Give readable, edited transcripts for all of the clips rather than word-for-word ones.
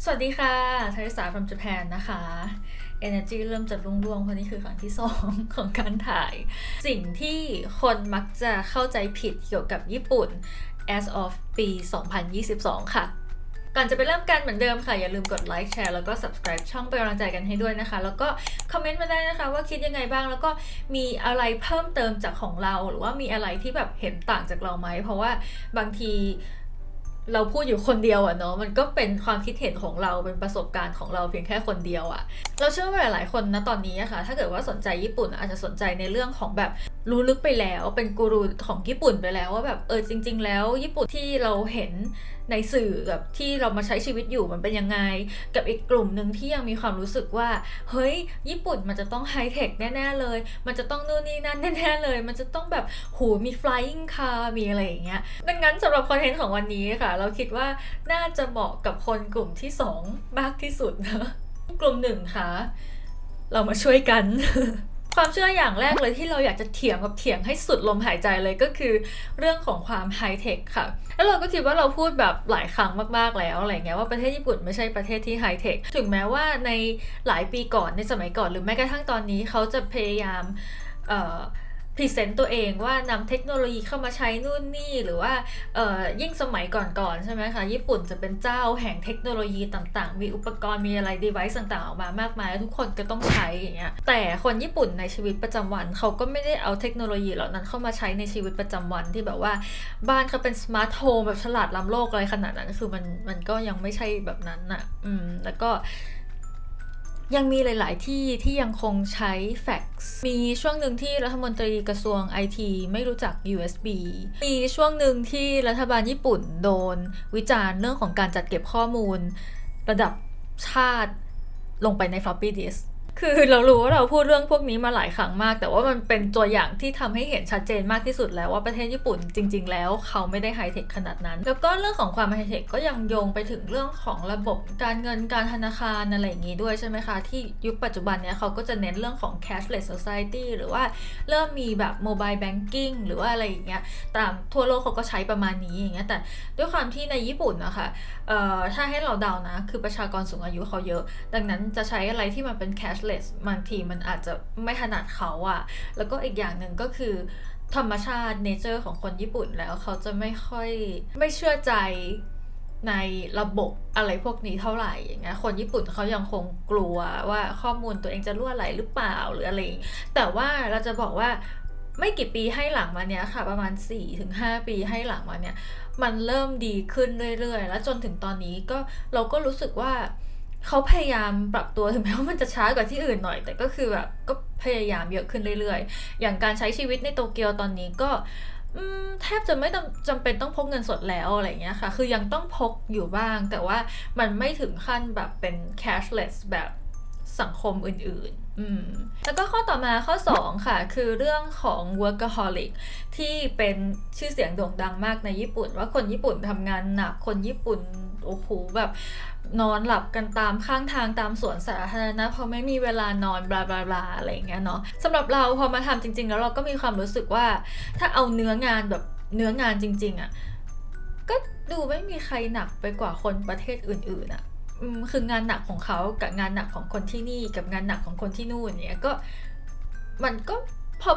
สวัสดีค่ะทาริสา from Japan นะคะ Energy เริ่มจะร่วงๆเพราะนี่คือครั้งที่2ของการถ่าย สิ่งที่คนมักจะเข้าใจผิดเกี่ยวกับญี่ปุ่น as of ปี 2022 ค่ะ ก่อนจะไปเริ่มกันเหมือนเดิมค่ะ อย่าลืมกดไลค์แชร์แล้วก็ subscribe ช่องเป็นกำลังใจกันให้ด้วยนะคะ แล้วก็คอมเมนต์มาได้นะคะว่าคิดยังไงบ้าง แล้วก็มีอะไรเพิ่มเติมจากของเรา หรือว่ามีอะไรที่แบบเห็นต่างจากเราไหม เพราะว่าบางทีเราพูดอยู่คนเดียวอะเนาะมันก็เป็นความคิดเห็นของเราเป็นประสบการณ์ของเราเพียงแค่คนเดียวอะเราเชื่อว่าหลายๆคนนะตอนนี้อะค่ะถ้าเกิดว่าสนใจญี่ปุ่นอาจจะสนใจในเรื่องของแบบรู้ลึกไปแล้วเป็นกูรูของญี่ปุ่นไปแล้วว่าแบบจริงๆแล้วญี่ปุ่นที่เราเห็นในสื่อกับที่เรามาใช้ชีวิตอยู่มันเป็นยังไงกับอีกกลุ่มหนึ่งที่ยังมีความรู้สึกว่าเฮ้ยญี่ปุ่นมันจะต้องไฮเทคแน่ๆเลยมันจะต้องนู่นนี่นั่นแน่ๆเลยมันจะต้องแบบหูมี flying car มีอะไรอย่างเงี้ยดังนั้นสำหรับคอนเทนต์ของวันนี้ค่ะเราคิดว่าน่าจะเหมาะกับคนกลุ่มที่2มากที่สุดนะกลุ่ม1ค่ะเรามาช่วยกัน ความเชื่ออย่างแรกเลยที่เราอยากจะเถียงให้สุดลมหายใจเลยก็คือเรื่องของความไฮเทคค่ะแล้วเราก็คิดว่าเราพูดแบบหลายครั้งมากๆแล้วอะไรเงี้ยว่าประเทศญี่ปุ่นไม่ใช่ประเทศที่ไฮเทคถึงแม้ว่าในหลายปีก่อนในสมัยก่อนหรือแม้กระทั่งตอนนี้เขาจะพยายามพรีเซนต์ตัวเองว่านำเทคโนโลยีเข้ามาใช้นู่นนี่หรือว่ายิ่งสมัยก่อนๆใช่ไหมคะญี่ปุ่นจะเป็นเจ้าแห่งเทคโนโลยีต่างๆมีอุปกรณ์มีอะไร device ต่างๆออกมามากมายแล้วทุกคนก็ต้องใช้อย่างเงี้ยแต่คนญี่ปุ่นในชีวิตประจำวันเขาก็ไม่ได้เอาเทคโนโลยีเหล่านั้นเข้ามาใช้ในชีวิตประจำวันที่แบบว่าบ้านเขาเป็นสมาร์ทโฮมแบบฉลาดล้ำโลกอะไรขนาดนั้นคือมันก็ยังไม่ใช่แบบนั้นน่ะแล้วก็ยังมีหลายๆที่ที่ยังคงใช้แฟกซ์มีช่วงหนึ่งที่รัฐมนตรีกระทรวง IT ไม่รู้จัก USB มีช่วงหนึ่งที่รัฐบาลญี่ปุ่นโดนวิจารณ์เรื่องของการจัดเก็บข้อมูลระดับชาติลงไปใน floppy disk คือเรารู้ว่าเราพูดเรื่องพวกนี้มาหลายครั้งมากแต่ว่ามันเป็นตัวอย่างที่ทำให้เห็นชัดเจนมากที่สุดแล้วว่าประเทศญี่ปุ่นจริงๆแล้วเขาไม่ได้ไฮเทคขนาดนั้นแล้วก็เรื่องของความไฮเทคก็ยังโยงไปถึงเรื่องของระบบการเงินการธนาคารอะไรอย่างนี้ด้วยใช่ไหมคะที่ยุคปัจจุบันเนี้ยเขาก็จะเน้นเรื่องของ cashless society หรือว่าเริ่มมีแบบ mobile banking หรือว่าอะไรอย่างเงี้ยตามทั่วโลกเขาก็ใช้ประมาณนี้อย่างเงี้ยแต่ด้วยความที่ในญี่ปุ่นนะคะถ้าให้เราเดานะคือประชากรสูงอายุเขาเยอะดังนั้นจะใช้อะไรที่มันเป็น cashless บางทีมันอาจจะไม่ถนัดเขาอะแล้วก็อีกอย่างหนึ่งก็คือธรรมชาติเนเจอร์ของคนญี่ปุ่นแล้วเขาจะไม่เชื่อใจในระบบอะไรพวกนี้เท่าไหร่อย่างเงี้ยคนญี่ปุ่นเขายังคงกลัวว่าข้อมูลตัวเองจะรั่วไหลหรือเปล่าหรืออะไรแต่ว่าเราจะบอกว่าไม่กี่ปีให้หลังมาเนี้ยค่ะประมาณ 4-5 ปีให้หลังมาเนี้ยมันเริ่มดีขึ้นเรื่อยๆแล้วจนถึงตอนนี้ก็เราก็รู้สึกว่าเขาพยายามปรับตัวถึงแม้ว่ามันจะช้ากว่าที่อื่นหน่อยแต่ก็คือแบบก็พยายามเยอะขึ้นเรื่อยๆอย่างการใช้ชีวิตในโตเกียวตอนนี้ก็แทบจะไม่จำเป็นต้องพกเงินสดแล้วอะไรเงี้ยค่ะคือยังต้องพกอยู่บ้างแต่ว่ามันไม่ถึงขั้นแบบเป็น cashless แบบสังคมอื่นๆแล้วก็ข้อต่อมาข้อ2ค่ะคือเรื่องของ workaholic ที่เป็นชื่อเสียงโด่งดังมากในญี่ปุ่นว่าคนญี่ปุ่นทำงานหนักคนญี่ปุ่นโอ้โหแบบนอนหลับกันตามข้างทางตามสวนสาธารณะเพราะไม่มีเวลานอนบลาบลาบลาอะไรอย่างเงี้ยเนาะสำหรับเราพอมาทำจริงๆแล้วเราก็มีความรู้สึกว่าถ้าเอาเนื้องานแบบเนื้องานจริงๆอะก็ดูไม่มีใครหนักไปกว่าคนประเทศอื่นๆอะคืองานหนักของเขากับงานหนักของคนที่นี่กับงานหนักของคนที่นู่นเนี่ยก็มันก็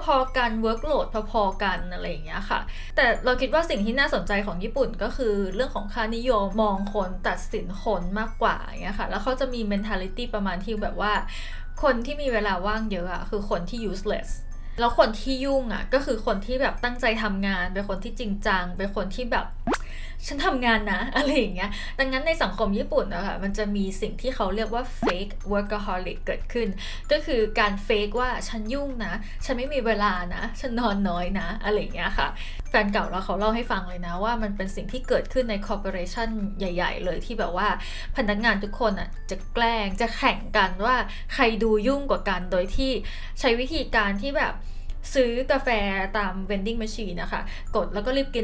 พอๆกัน workload พอๆกันอะไรอย่างเงี้ยค่ะแต่เราคิดว่าสิ่งที่น่าสนใจของญี่ปุ่นก็คือเรื่องของค่านิยมมองคนตัดสินคนมากกว่าอย่างเงี้ยค่ะแล้วเขาจะมี mentality ประมาณที่แบบว่าคนที่มีเวลาว่างเยอะอะคือคนที่ useless แล้วคนที่ยุ่งอะก็คือคนที่แบบตั้งใจทำงานเป็นคนที่จริงจังเป็นคนที่แบบฉันทำงานนะอะไรอย่างเงี้ยดังนั้นในสังคมญี่ปุ่นนะคะมันจะมีสิ่งที่เขาเรียกว่า fake workaholic เกิดขึ้นก็คือการ fake ว่าฉันยุ่งนะฉันไม่มีเวลานะฉันนอนน้อยนะอะไรอย่างเงี้ยค่ะแฟนเก่าเราเขาเล่าให้ฟังเลยนะว่ามันเป็นสิ่งที่เกิดขึ้นใน corporation ใหญ่ๆเลยที่แบบว่าพนักงานทุกคนอ่ะจะแกล้งจะแข่งกันว่าใครดูยุ่งกว่ากันโดยที่ใช้วิธีการที่แบบซื้อกาแฟตาม vending machine นะคะกดแล้วก็รีบกิน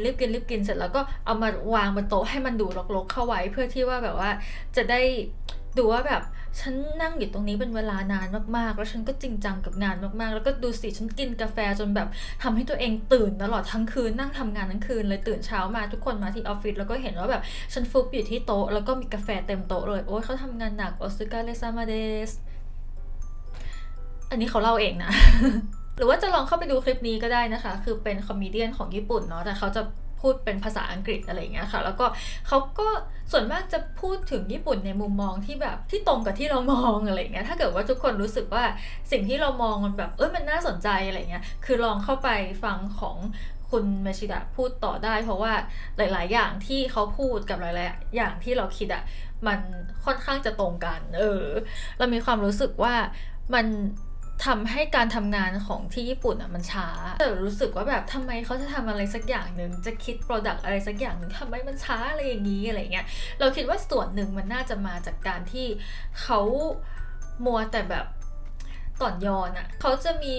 เสร็จแล้วก็เอามาวางบนโต๊ะให้มันดูรกๆเข้าไว้เพื่อที่ว่าแบบว่าจะได้ ดูว่าแบบฉันนั่งอยู่ตรงนี้เป็นเวลานานมากๆแล้วฉันก็จริงจังกับงานมากๆแล้วก็ดูสิฉันกินกาแฟจนแบบทำให้ตัวเองตื่นตลอดทั้งคืนนั่งทำงานทั้งคืนเลยตื่นเช้ามาทุกคนมาที่ออฟฟิศแล้วก็เห็นว่าแบบฉันฟุบอยู่ที่โต๊ะแล้วก็มีกาแฟเต็มโต๊ะเลยโอ้ยเขาทำงานหนักโอซึกาเลซามาเดสอันนี้เขาเล่าเองนะ หรือว่าจะลองเข้าไปดูคลิปนี้ก็ได้นะคะคือเป็นคอมเมเดียนของญี่ปุ่นเนาะแต่เขาจะพูดเป็นภาษาอังกฤษอะไรอย่างเงี้ยค่ะแล้วก็เขาก็ส่วนมากจะพูดถึงญี่ปุ่นในมุมมองที่แบบที่ตรงกับที่เรามองอะไรอย่างเงี้ยถ้าเกิดว่าทุกคนรู้สึกว่าสิ่งที่เรามองมันแบบมันน่าสนใจอะไรเงี้ยคือลองเข้าไปฟังของคุณเมชิดะพูดต่อได้เพราะว่าหลายๆอย่างที่เขาพูดกับหลายๆอย่างที่เราคิดอะมันค่อนข้างจะตรงกันเรามีความรู้สึกว่ามันทำให้การทำงานของที่ญี่ปุ่นมันช้าแต่รู้สึกว่าแบบทำไมเขาจะทำอะไรสักอย่างหนึ่งจะคิด product อะไรสักอย่างหนึ่งทำไมมันช้าอะไรอย่างนี้อะไรเงี้ยเราคิดว่าส่วนหนึ่งมันน่าจะมาจากการที่เขามัวแต่แบบต่อนยอนเขาจะมี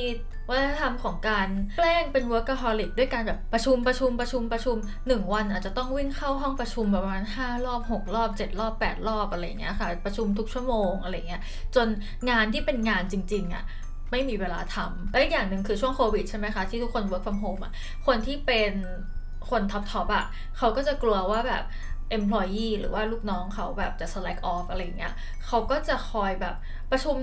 วัฒนธรรมของการแกล้งเป็น workaholic ด้วยการแบบประชุม1 วันอาจจะต้องวิ่งเข้าห้องประชุมประมาณ5 รอบ6 รอบ7 รอบ8 รอบอะไรเงี้ยค่ะประชุมทุกชั่วโมงอะไรเงี้ยจนงานที่เป็นงานจริงๆไม่มีเวลาทำและอีกอย่างหนึ่งคือช่วงโควิดใช่ไหมคะที่ทุกคน work from home คนที่เป็นคนท็อปเขาก็จะกลัวว่าแบบ employee หรือว่าลูกน้องเขาแบบจะ slack off อะไรเงี้ยเขาก็จะคอยแบบประชุม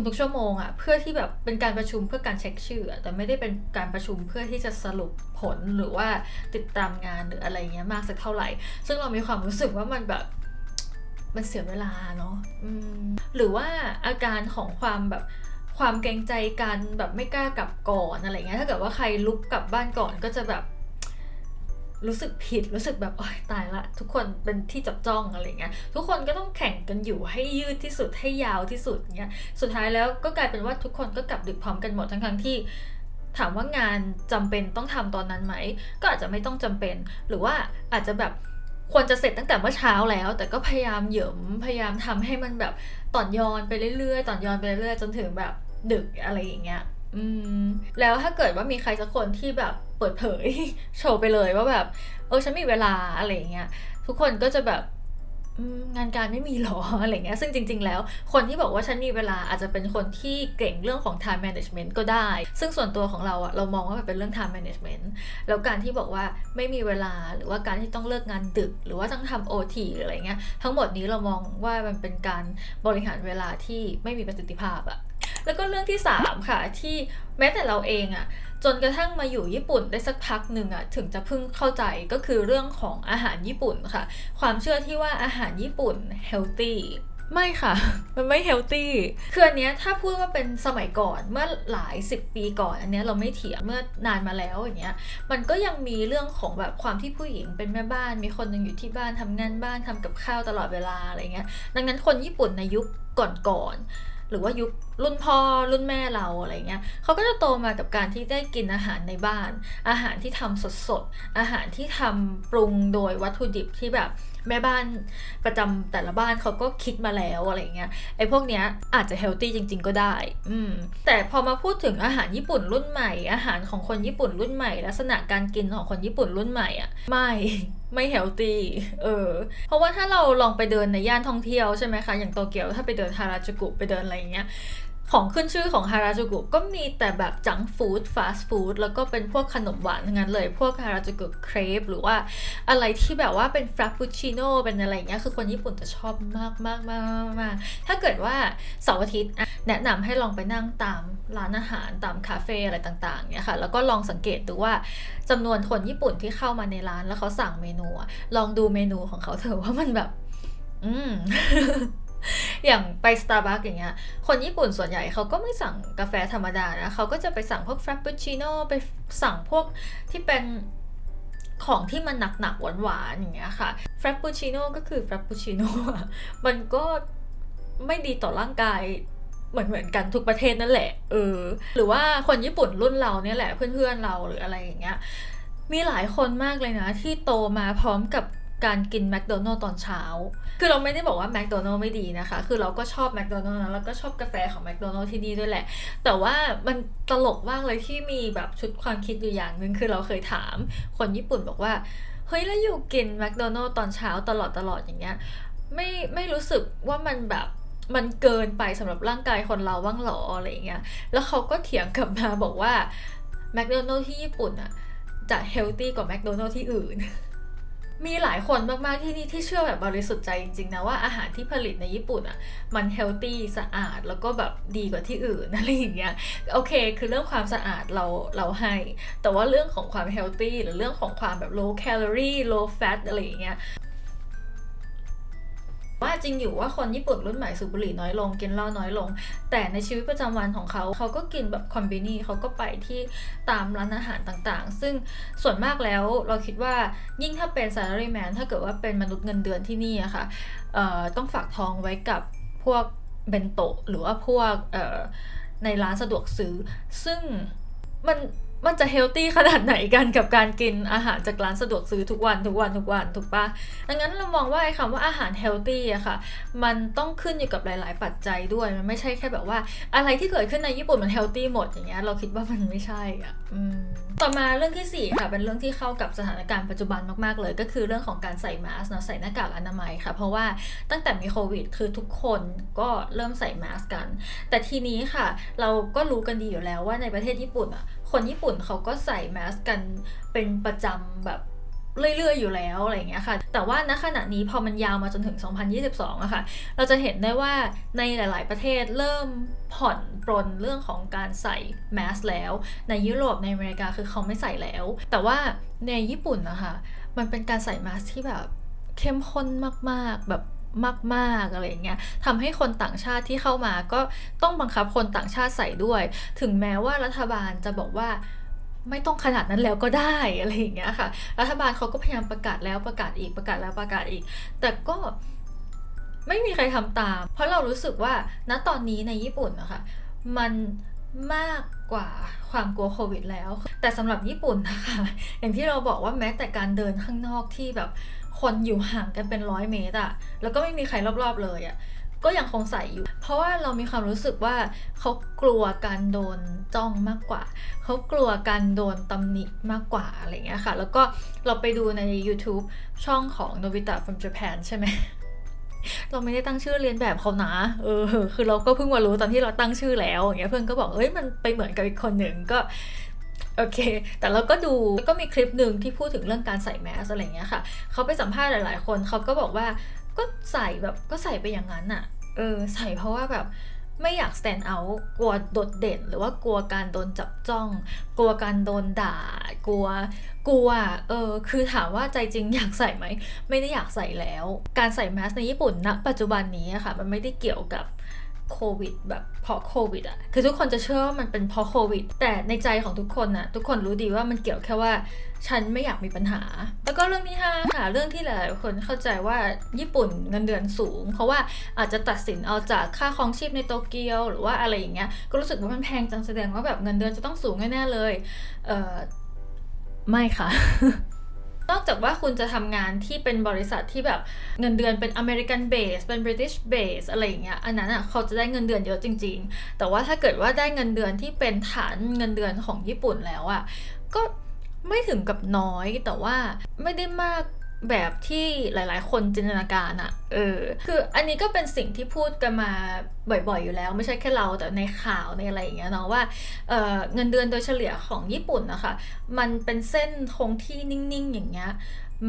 ทุกชั่วโมงเพื่อที่แบบเป็นการประชุมเพื่อการเช็คชื่อแต่ไม่ได้เป็นการประชุมเพื่อที่จะสรุปผลหรือว่าติดตามงานหรืออะไรเงี้ยมากสักเท่าไหร่ซึ่งเรามีความรู้สึกว่ามันแบบมันเสียเวลาเนาะหรือว่าอาการของความแบบความเกรงใจกันแบบไม่กล้ากลับก่อนอะไรเงี้ยถ้าเกิดว่าใครลุกกลับบ้านก่อนก็จะแบบรู้สึกผิดรู้สึกแบบโอ๊ยตายละทุกคนเป็นที่จับจ้องอะไรเงี้ยทุกคนก็ต้องแข่งกันอยู่ให้ยืดที่สุดให้ยาวที่สุดเงี้ยสุดท้ายแล้วก็กลายเป็นว่าทุกคนก็กลับดึกพร้อมกันหมดทั้งที่ถามว่างานจำเป็นต้องทำตอนนั้นไหมก็อาจจะไม่ต้องจำเป็นหรือว่าอาจจะแบบควรจะเสร็จตั้งแต่เมื่อเช้าแล้วแต่ก็พยายามเหยิมพยายามทำให้มันแบบต่อนยอนไปเรื่อยๆจนถึงแบบดึกอะไรอย่างเงี้ยแล้วถ้าเกิดว่ามีใครสักคนที่แบบเปิดเผย โชว์ไปเลยว่าแบบฉันมีเวลาอะไรอย่างเงี้ยทุกคนก็จะแบบงานการไม่มีหรอ อะไรเงี้ยซึ่งจริงๆแล้วคนที่บอกว่าฉันมีเวลาอาจจะเป็นคนที่เก่งเรื่องของ time management ก็ได้ซึ่งส่วนตัวของเราเรามองว่ามันเป็นเรื่อง time management แล้วการที่บอกว่าไม่มีเวลาหรือว่าการที่ต้องเลิกงานดึกหรือว่าต้องทำ OT หรืออะไรเงี้ยทั้งหมดนี้เรามองว่ามันเป็นการบริหารเวลาที่ไม่มีประสิทธิภาพแล้วก็เรื่องที่3ค่ะที่แม้แต่เราเองจนกระทั่งมาอยู่ญี่ปุ่นได้สักพักหนึ่งถึงจะเพิ่งเข้าใจก็คือเรื่องของอาหารญี่ปุ่นค่ะความเชื่อที่ว่าอาหารญี่ปุ่นเฮลตี้ไม่ค่ะมันไม่เฮลตี้คืออันเนี้ยถ้าพูดว่าเป็นสมัยก่อนเมื่อหลาย10 ปีก่อนอันเนี้ยเราไม่เถียงเมื่อนานมาแล้วอย่างเงี้ยมันก็ยังมีเรื่องของแบบความที่ผู้หญิงเป็นแม่บ้านมีคนนึงอยู่ที่บ้านทำงานบ้านทำกับข้าวตลอดเวลาอะไรเงี้ยดังนั้นคนญี่ปุ่นในยุคก่อนหรือว่ายุครุ่นพ่อรุ่นแม่เราอะไรเงี้ยเขาก็จะโตมากับการที่ได้กินอาหารในบ้านอาหารที่ทำสดๆอาหารที่ทำปรุงโดยวัตถุดิบที่แบบแม่บ้านประจำแต่ละบ้านเขาก็คิดมาแล้วอะไรเงี้ยไอ้พวกเนี้ยอาจจะเฮลตี้จริงๆก็ได้แต่พอมาพูดถึงอาหารญี่ปุ่นรุ่นใหม่อาหารของคนญี่ปุ่นรุ่นใหม่ลักษณะการกินของคนญี่ปุ่นรุ่นใหม่ไม่เฮลตี้เพราะว่าถ้าเราลองไปเดินในย่านท่องเที่ยวใช่ไหมคะอย่างโตเกียวถ้าไปเดินฮาราจูกุไปเดินอะไรเงี้ยของขึ้นชื่อของฮาราจูกุก็มีแต่แบบจังฟู้ดฟาสต์ฟู้ดแล้วก็เป็นพวกขนมหวานทั้งนั้นเลยพวกฮาราจูกุเครปหรือว่าอะไรที่แบบว่าเป็นฟรapปูชิโน่เป็นอะไรเงี้ยคือคนญี่ปุ่นจะชอบมากถ้าเกิดว่าเสาร์อาทิตย์แนะนำให้ลองไปนั่งตามร้านอาหารตามคาเฟ่อะไรต่างๆเนี่ยค่ะแล้วก็ลองสังเกตดูว่าจำนวนคนญี่ปุ่นที่เข้ามาในร้านแล้วเขาสั่งเมนูลองดูเมนูของเขาเถอะว่ามันแบบอย่างไป Starbucks อย่างเงี้ยคนญี่ปุ่นส่วนใหญ่เขาก็ไม่สั่งกาแฟธรรมดานะเขาก็จะไปสั่งพวกฟร a ป p ูชิโน่ไปสั่งพวกที่เป็นของที่มันหนักๆหวานๆอย่างเงี้ยค่ะฟร a ป p ูชิโน่ก็คือฟร a ป p ูชิโน่มันก็ไม่ดีต่อร่างกายเหมือนกันทุกประเทศนั่นแหละหรือว่าคนญี่ปุ่นรุ่นเราเนี่ยแหละเพื่อนๆเราหรืออะไรอย่างเงี้ยมีหลายคนมากเลยนะที่โตมาพร้อมกับการกินแมคโดนัลด์ตอนเช้าคือเราไม่ได้บอกว่าแมคโดนัลด์ไม่ดีนะคะคือเราก็ชอบแมคโดนัลด์นะแล้วก็ชอบกาแฟของแมคโดนัลด์ที่นี่ด้วยแหละแต่ว่ามันตลกมากเลยที่มีแบบชุดความคิดอยู่อย่างนึงคือเราเคยถามคนญี่ปุ่นบอกว่าเฮ้ยแล้วอยู่กินแมคโดนัลด์ตอนเช้าตลอดอย่างเงี้ย ไม่รู้สึกว่ามันแบบมันเกินไปสำหรับร่างกายคนเราบ้างหรออะไรเงี้ยแล้วเขาก็เถียงกลับมาบอกว่าแมคโดนัลด์ที่ญี่ปุ่นอะจะเฮลตี้กว่าแมคโดนัลด์ที่อื่น มีหลายคนมากๆที่นี่ที่เชื่อแบบบริสุทธิ์ใจจริงๆนะว่าอาหารที่ผลิตในญี่ปุ่นอ่ะมันเฮลตี้สะอาดแล้วก็แบบดีกว่าที่อื่นอะไรอย่างเงี้ยโอเคคือเรื่องความสะอาดเราให้แต่ว่าเรื่องของความเฮลตี้หรือเรื่องของความแบบ low calorie low fat อะไรอย่างเงี้ยว่าจริงอยู่ว่าคนญี่ปุ่นรุ่นใหม่สูบบุหรี่น้อยลงกินเหล้าน้อยลงแต่ในชีวิตประจำวันของเขาก็กินแบบคอมบินีเขาก็ไปที่ตามร้านอาหารต่างๆซึ่งส่วนมากแล้วเราคิดว่ายิ่งถ้าเป็น salaryman ถ้าเกิดว่าเป็นมนุษย์เงินเดือนที่นี่อะค่ะต้องฝากท้องไว้กับพวกเบนโตะหรือว่าพวกในร้านสะดวกซื้อซึ่งมันจะเฮลตี้ขนาดไหนกันกับการกินอาหารจากร้านสะดวกซื้อทุกวันถูกปะดังนั้นเรามองว่าไอ้คำว่าอาหารเฮลตี้อะค่ะมันต้องขึ้นอยู่กับหลายๆปัจจัยด้วยมันไม่ใช่แค่แบบว่าอะไรที่เกิดขึ้นในญี่ปุ่นมันเฮลตี้หมดอย่างเงี้ยเราคิดว่ามันไม่ใช่อะต่อมาเรื่องที่4ค่ะเป็นเรื่องที่เข้ากับสถานการณ์ปัจจุบันมากๆเลยก็คือเรื่องของการใส่มาสก์นะใส่หน้ากากอนามัยค่ะเพราะว่าตั้งแต่มีโควิดคือทุกคนก็เริ่มใส่มาสก์กันแต่ทีนี้ค่ะเราก็รู้กันดีอยู่แล้วว่าในประเทศญี่ปุ่นอะคนญี่ปุ่นเขาก็ใส่แมสกันเป็นประจำแบบเรื่อยๆอยู่แล้วอะไรอย่างเงี้ยค่ะแต่ว่าณขณะนี้พอมันยาวมาจนถึง2022อะค่ะเราจะเห็นได้ว่าในหลายๆประเทศเริ่มผ่อนปรนเรื่องของการใส่แมสแล้วในยุโรปในอเมริกาคือเขาไม่ใส่แล้วแต่ว่าในญี่ปุ่นนะคะมันเป็นการใส่แมสที่แบบเข้มข้นมากๆแบบมากๆอะไรอย่างเงี้ยทำให้คนต่างชาติที่เข้ามาก็ต้องบังคับคนต่างชาติใส่ด้วยถึงแม้ว่ารัฐบาลจะบอกว่าไม่ต้องขนาดนั้นแล้วก็ได้อะไรอย่างเงี้ยค่ะรัฐบาลเขาก็พยายามประกาศแล้วประกาศอีกประกาศแล้วประกาศอีกแต่ก็ไม่มีใครทำตามเพราะเรารู้สึกว่าณตอนนี้ในญี่ปุ่นนะคะมันมากกว่าความกลัวโควิดแล้วแต่สำหรับญี่ปุ่นนะคะอย่างที่เราบอกว่าแม้แต่การเดินข้างนอกที่แบบคนอยู่ห่างกันเป็น100 เมตรอะแล้วก็ไม่มีใครรอบๆเลยอะก็ยังคงใส่อยู่เพราะว่าเรามีความรู้สึกว่าเขากลัวการโดนจ้องมากกว่าเขากลัวการโดนตำหนิมากกว่าอะไรเงี้ยค่ะแล้วก็เราไปดูใน YouTube ช่องของ Nobita from Japan ใช่ไหมเราไม่ได้ตั้งชื่อเรียนแบบเขานะคือเราก็เพิ่งมารู้ตอนที่เราตั้งชื่อแล้วอย่างเงี้ยเพื่อนก็บอกเอ้ยมันไปเหมือนกับอีกคนหนึ่งก็โอเคแต่เราก็ดูแล้วก็มีคลิปหนึ่งที่พูดถึงเรื่องการใส่แมสอะไรเงี้ยค่ะเขาไปสัมภาษณ์หลายๆคนเขาก็บอกว่าก็ใส่แบบก็ใส่ไปอย่างนั้นอะใส่เพราะว่าแบบไม่อยาก stand out กลัวโดดเด่นหรือว่ากลัวการโดนจับจ้องกลัวการโดนด่ากลัวคือถามว่าใจจริงอยากใส่ไหมไม่ได้อยากใส่แล้วการใส่แมสในญี่ปุ่นณปัจจุบันนี้อะค่ะมันไม่ได้เกี่ยวกับโควิดแบบเพราะโควิดอะคือทุกคนจะเชื่อว่ามันเป็นเพราะโควิดแต่ในใจของทุกคนน่ะทุกคนรู้ดีว่ามันเกี่ยวแค่ว่าฉันไม่อยากมีปัญหาแล้วก็เรื่องที่5ค่ะเรื่องที่หลายๆคนเข้าใจว่าญี่ปุ่นเงินเดือนสูงเพราะว่าอาจจะตัดสินเอาจากค่าครองชีพในโตเกียวหรือว่าอะไรอย่างเงี้ยก็รู้สึกว่ามันแพงจังแสดงว่าแบบเงินเดือนจะต้องสูงแน่ๆเลยไม่ค่ะ นอกจากว่าคุณจะทำงานที่เป็นบริษัทที่แบบเงินเดือนเป็นอเมริกันเบสเป็นบริติชเบสอะไรอย่างเงี้ยอันนั้นอ่ะเขาจะได้เงินเดือนเยอะจริงๆแต่ว่าถ้าเกิดว่าได้เงินเดือนที่เป็นฐานเงินเดือนของญี่ปุ่นแล้วอ่ะก็ไม่ถึงกับน้อยแต่ว่าไม่ได้มากแบบที่หลายๆคนจินตนาการอะคืออันนี้ก็เป็นสิ่งที่พูดกันมาบ่อยๆอยู่แล้วไม่ใช่แค่เราแต่ในข่าวในอะไรอย่างเงี้ยเนาะว่าเงินเดือนโดยเฉลี่ยของญี่ปุ่นนะคะมันเป็นเส้นคงที่นิ่งๆอย่างเงี้ย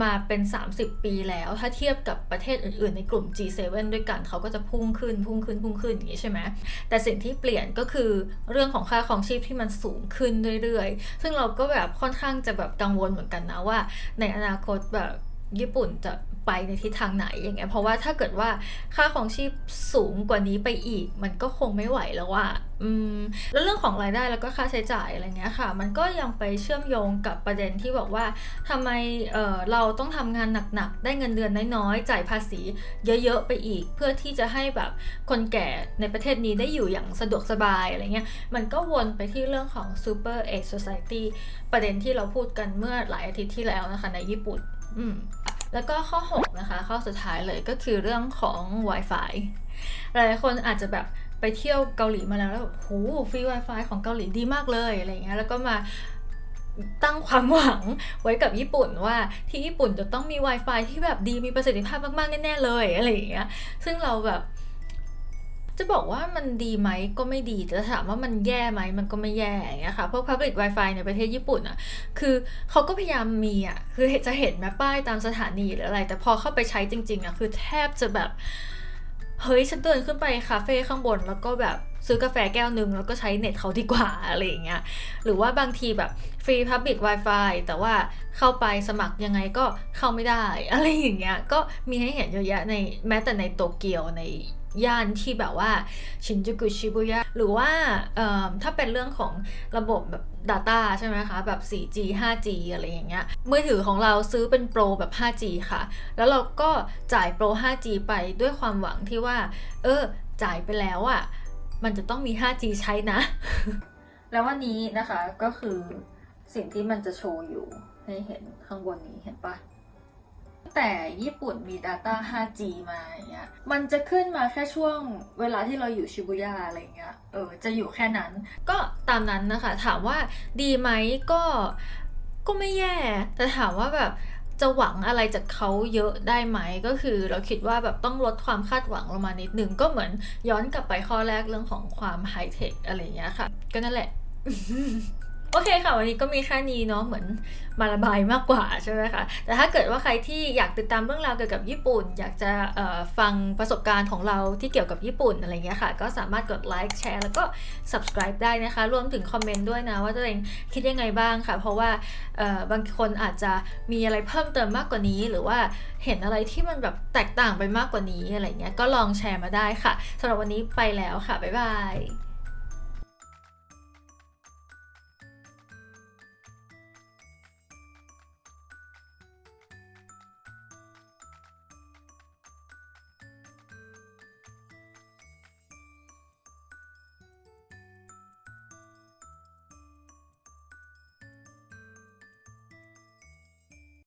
มาเป็น30 ปีแล้วถ้าเทียบกับประเทศอื่นๆในกลุ่ม G7 ด้วยกันเขาก็จะพุ่งขึ้นอย่างนี้ใช่ไหมแต่สิ่งที่เปลี่ยนก็คือเรื่องของค่าครองชีพที่มันสูงขึ้นเรื่อยๆซึ่งเราก็แบบค่อนข้างจะแบบกังวลเหมือนกันนะว่าในอนาคตแบบญี่ปุ่นจะไปในทิศทางไหนอย่างเงี้ยเพราะว่าถ้าเกิดว่าค่าครองชีพสูงกว่านี้ไปอีกมันก็คงไม่ไหวแล้วว่าแล้วเรื่องของรายได้แล้วก็ค่าใช้จ่ายอะไรเงี้ยค่ะมันก็ยังไปเชื่อมโยงกับประเด็นที่บอกว่าทำไมเราต้องทำงานหนักๆได้เงินเดือนน้อยๆจ่ายภาษีเยอะๆไปอีกเพื่อที่จะให้แบบคนแก่ในประเทศนี้ได้อยู่อย่างสะดวกสบายอะไรเงี้ยมันก็วนไปที่เรื่องของ Super Age Society ประเด็นที่เราพูดกันเมื่อหลายอาทิตย์ที่แล้วนะคะในญี่ปุ่นแล้วก็ข้อ6นะคะข้อสุดท้ายเลยก็คือเรื่องของ Wi-Fi หลายๆคนอาจจะแบบไปเที่ยวเกาหลีมาแล้วโหฟรี Wi-Fi ของเกาหลีดีมากเลยอะไรเงี้ยแล้วก็มา ตั้งความหวังไว้กับญี่ปุ่นว่าที่ญี่ปุ่นจะต้องมี Wi-Fi ที่แบบดีมีประสิทธิภาพมากๆแน่ๆเลยอะไรอย่างเงี้ยซึ่งเราแบบจะบอกว่ามันดีไหมก็ไม่ดีแต่ถามว่ามันแย่ไหมมันก็ไม่แย่อย่างเงี้ยค่ะพวก Public Wi-Fi ในประเทศญี่ปุ่นอ่ะคือเขาก็พยายามมีอ่ะคือจะเห็นแม้ป้ายตามสถานีหรืออะไรแต่พอเข้าไปใช้จริงๆอ่ะคือแทบจะแบบเฮ้ยฉันเดินขึ้นไปคาเฟ่ข้างบนแล้วก็แบบซื้อกาแฟแก้วนึงแล้วก็ใช้เน็ตเขาดีกว่าอะไรอย่างเงี้ยหรือว่าบางทีแบบฟรี Public Wi-Fi แต่ว่าเข้าไปสมัครยังไงก็เข้าไม่ได้อะไรอย่างเงี้ยก็มีให้เห็นเยอะแยะในแม้แต่ในโตเกียวในย่านที่แบบว่าชินจูกุชิบุย่าหรือว่าถ้าเป็นเรื่องของระบบแบบ Data ใช่ไหมคะแบบ 4G 5G อะไรอย่างเงี้ยมือถือของเราซื้อเป็นโปรแบบ 5G ค่ะแล้วเราก็จ่ายโปร 5G ไปด้วยความหวังที่ว่าจ่ายไปแล้วอ่ะมันจะต้องมี 5G ใช้นะ แล้ววันนี้นะคะก็คือสิ่งที่มันจะโชว์อยู่ให้เห็นข้างบนนี้เห็นปะแต่ญี่ปุ่นมี Data 5G มาอย่างเงี้ยมันจะขึ้นมาแค่ช่วงเวลาที่เราอยู่ชิบุย่าอะไรเงี้ยจะอยู่แค่นั้นก็ตามนั้นนะคะถามว่าดีไหมก็ไม่แย่แต่ถามว่าแบบจะหวังอะไรจากเขาเยอะได้ไหมก็คือเราคิดว่าแบบต้องลดความคาดหวังลงมานิดนึงก็เหมือนย้อนกลับไปข้อแรกเรื่องของความไฮเทคอะไรเงี้ยค่ะก็นั่นแหละ โอเคค่ะวันนี้ก็มีแค่นี้เนาะเหมือนมาระบายมากกว่าใช่ไหมคะแต่ถ้าเกิดว่าใครที่อยากติดตามเรื่องราวเกี่ยวกับญี่ปุ่นอยากจะฟังประสบการณ์ของเราที่เกี่ยวกับญี่ปุ่นอะไรเงี้ยค่ะก็สามารถกดไลค์แชร์แล้วก็ subscribe ได้นะคะรวมถึงคอมเมนต์ด้วยนะว่าตัวเองคิดยังไงบ้างค่ะเพราะว่าบางคนอาจจะมีอะไรเพิ่มเติมมากกว่านี้หรือว่าเห็นอะไรที่มันแบบแตกต่างไปมากกว่านี้อะไรเงี้ยก็ลองแชร์มาได้ค่ะสำหรับวันนี้ไปแล้วค่ะบ๊ายบาย